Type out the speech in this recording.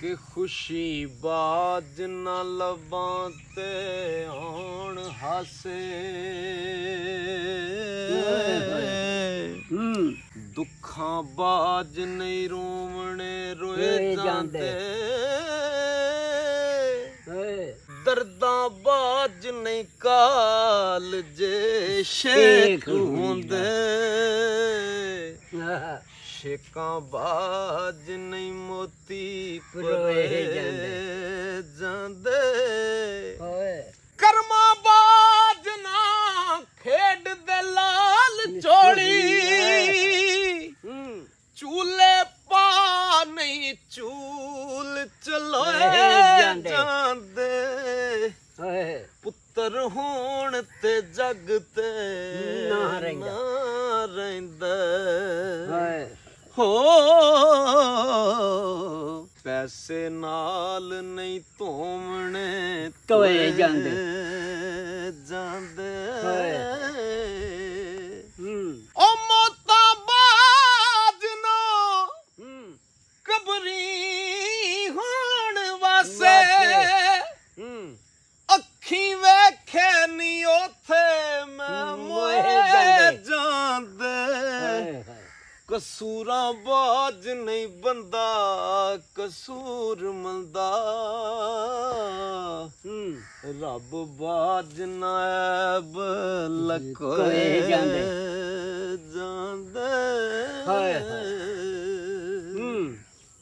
कि खुशी बाज न लबां ते आण हासे दुखां बाज नहीं रोवणे रोए जांदे दर्दां बाज नहीं काल जे शेख हुंदे शेकां बाज नहीं मोती परोए जांदे कर्मा बाज ना खेड दे लाल चोली चूले पा नहीं चूल चलोए जांदे पुत्र होण ते जग ते ना रहिंदा हो पैसे नाल नहीं धोवणे धोए जांदे ओ मौतां बाज ना कबरी होण वासे अखी वेखे नी ओथे मैं मोए जांदे कसूरा बाज नहीं बंदा कसूर मंदा रब बाज नायब लकोए जांदे